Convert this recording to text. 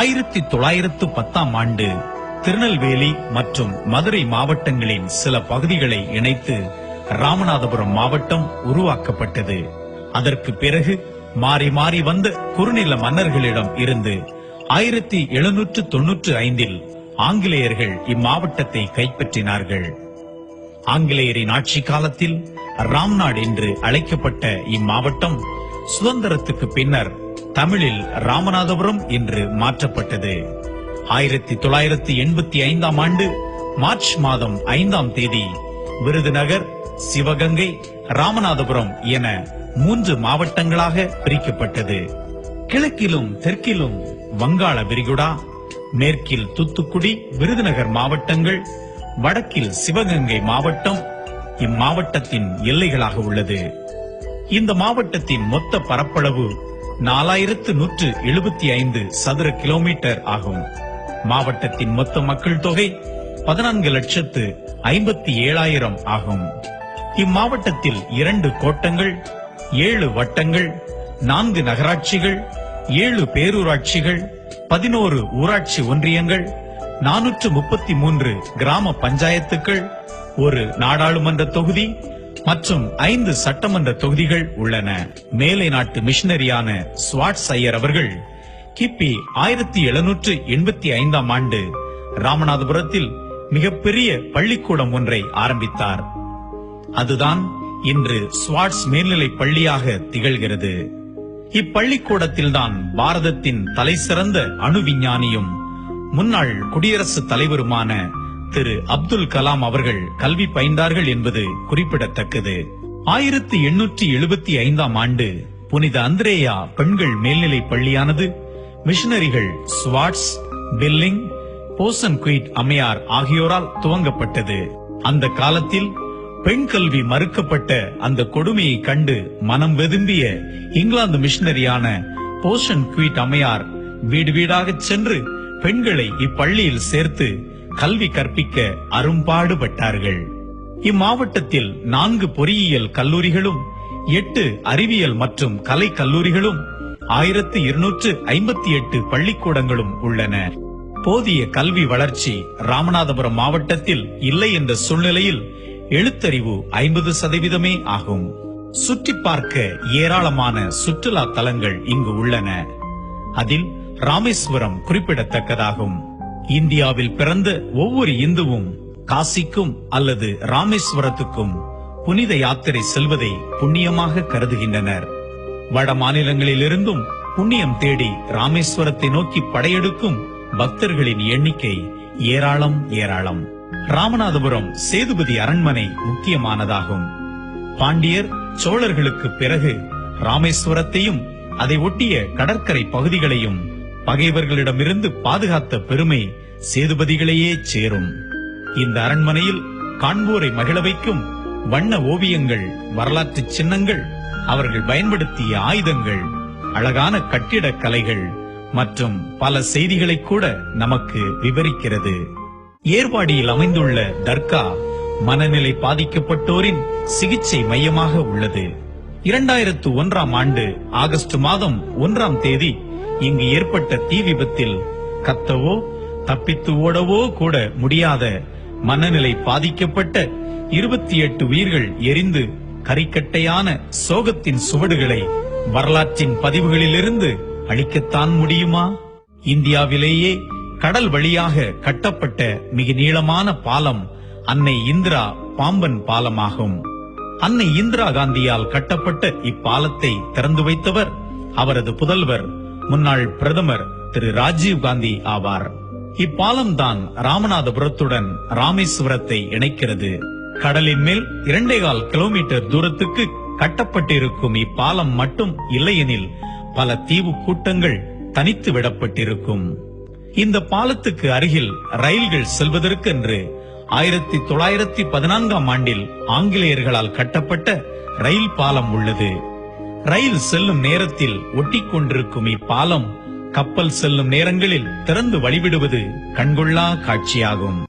1910 ஆண்டு திருநெல்வேலி மற்றும் மதுரை மாவட்டங்களின் சில பகுதிகளை இணைத்து ராமநாதபுரம் மாவட்டம் உருவாக்கப்பட்டது. அதற்கு பிறகு மாறி மாறி வந்த குறுநில மன்னர்களிடம் இருந்து 1795 ஆங்கிலேயர்கள் இம்மாவட்டத்தை கைப்பற்றினார்கள். ஆங்கிலேயரின் ஆட்சி காலத்தில் ராம்நாடு என்று அழைக்கப்பட்ட இம்மாவட்டம் சுதந்திரத்துக்கு பின்னர் தமிழில் ராமநாதபுரம் என்று மாற்றப்பட்டது. 1985 ஆண்டு மார்ச் மாதம் 5ஆம் தேதி விருதுநகர், சிவகங்கை, ராமநாதபுரம் என 3 மாவட்டங்களாக பிரிக்கப்பட்டது. கிழக்கிலும் தெற்கிலும் வங்காள விரிகுடா, மேற்கில் தூத்துக்குடி, விருதுநகர் மாவட்டங்கள், வடக்கில் சிவகங்கை மாவட்டம் இம்மாவட்டத்தின் எல்லைகளாக உள்ளது. இந்த மாவட்டத்தின் மொத்த பரப்பளவு 4175 சதுர கிலோமீட்டர் ஆகும். மாவட்டத்தின் மொத்த மக்கள் தொகை 14,57,000 ஆகும். இம்மாவட்டத்தில் 2 கோட்டங்கள், 7 வட்டங்கள், 4 நகராட்சிகள், 7 பேரூராட்சிகள், 11 ஊராட்சி ஒன்றியங்கள், 433 கிராம பஞ்சாயத்துக்கள், 1 நாடாளுமன்ற தொகுதி மற்றும் 5 சட்டமன்ற தொகுதிகள் உள்ளன. மேலை நாட்டு மிஷனரியான ஸ்வாட்ஸ் ஐயர் அவர்கள் கிபி 1785 ஆண்டு ராமநாதபுரத்தில் மிகப்பெரிய பள்ளிக்கூடம் ஒன்றை ஆரம்பித்தார். அதுதான் இன்று ஸ்வாட்ஸ் மேல்நிலை பள்ளியாக திகழ்கிறது. இப்பள்ளிக்கூடத்தில்தான் பாரதத்தின் தலைசிறந்த அணு விஞ்ஞானியும் முன்னாள் குடியரசுத் தலைவருமான திரு அப்துல் கலாம் அவர்கள் கல்வி பயின்றார்கள் என்பது குறிப்பிடத்தக்கது. 1875 ஆண்டு புனித அந்திரேயா பெண்கள் மேல்நிலை பள்ளியானது மிஷனரிகள் ஸ்வாட்ஸ், பில்லிங், போசன்குயிட் அம்மையார் ஆகியோரால் துவங்கப்பட்டது. அந்த காலத்தில் பெண் கல்வி மறுக்கப்பட்ட அந்த கொடுமையை கண்டு மனம் வெதும்பிய இங்கிலாந்து மிஷனரியான போசன்குயிட் அம்மையார் வீடு வீடாக சென்று பெண்களை இப்பள்ளியில் சேர்த்து கல்வி கற்பிக்க அரும்பாடுபட்டார்கள். இம்மாவட்டத்தில் 4 பொறியியல் கல்லூரிகளும் 8 அறிவியல் மற்றும் கலை கல்லூரிகளும் 1258 பள்ளிக்கூடங்களும் உள்ளன. போதிய கல்வி வளர்ச்சி ராமநாதபுரம் மாவட்டத்தில் இல்லை என்ற சூழ்நிலையில் எழுத்தறிவு 50% ஆகும். சுற்றி பார்க்க ஏராளமான சுற்றுலா தலங்கள் இங்கு உள்ளன. அதில் ராமேஸ்வரம் குறிப்பிடத்தக்கதாகும். இந்தியாவில் பிறந்த ஒவ்வொரு இந்துவும் காசிக்கும் அல்லது ராமேஸ்வரத்துக்கும் புனித யாத்திரை செல்வதை புண்ணியமாக கருதுகின்றனர். வட மாநிலங்களிலிருந்தும் புண்ணியம் தேடி ராமேஸ்வரத்தை நோக்கி படையெடுக்கும் பக்தர்களின் எண்ணிக்கை ஏராளம் ஏராளம். ராமநாதபுரம் சேதுபதி அரண்மனை முக்கியமானதாகும். பாண்டியர், சோழர்களுக்கு பிறகு ராமேஸ்வரத்தையும் அதை ஒட்டிய கடற்கரை பகுதிகளையும் பகைவர்களிடமிருந்து பாதுகாத்த பெருமை சேதுபதிகளையே சேரும். இந்த அரண்மனையில் காண்போரை மகிழ வைக்கும் வண்ண ஓவியங்கள், வரலாற்று சின்னங்கள், அவர்கள் பயன்படுத்திய ஆயுதங்கள், அழகான கட்டிடக் கலைகள் மற்றும் பல செய்திகளை கூட நமக்கு விவரிக்கிறது. ஏர்வாடியில் அமைந்துள்ள தர்கா மனநிலை பாதிக்கப்பட்டோரின் சிகிச்சை மையமாக உள்ளது. 2001 ஆண்டு ஆகஸ்ட் மாதம் 1ஆம் தேதி இங்கு ஏற்பட்ட தீ விபத்தில் கத்தவோ தப்பித்து ஓடவோ கூட முடியாத மனநிலை பாதிக்கப்பட்ட 28 உயிர்கள் எரிந்து கரிக்கட்டையான சோகத்தின் சுவடுகளை வரலாற்றின் பதிவுகளிலிருந்து அழிக்கத்தான் முடியுமா? இந்தியாவிலேயே கடல் வழியாக கட்டப்பட்ட மிக நீளமான பாலம் அன்னை இந்திரா பாம்பன் பாலமாகும். அன்னை இந்திரா காந்தியால் கட்டப்பட்ட இப்பாலத்தை திறந்து வைத்தவர் அவரது புதல்வர் முன்னாள் பிரதமர் திரு ராஜீவ் காந்தி ஆவார். இப்பாலம் தான் ராமநாதபுரத்துடன் ராமேஸ்வரத்தை இணைக்கிறது. கடலின் மேல் 2.25 கிலோமீட்டர் தூரத்துக்கு கட்டப்பட்டிருக்கும் இப்பாலம் மட்டும் இல்லையெனில் பல தீவு கூட்டங்கள் தனித்து விடப்பட்டிருக்கும். இந்த பாலத்துக்கு அருகில் ரயில்கள் செல்வதற்கென்று 1914 ஆண்டில் ஆங்கிலேயர்களால் கட்டப்பட்ட ரயில் பாலம் உள்ளது. ரயில் செல்லும் நேரத்தில் ஒட்டிக்கொண்டிருக்கும் இப்பாலம் கப்பல் செல்லும் நேரங்களில் திறந்து வழிவிடுவது கண்கொள்ளா காட்சியாகும்.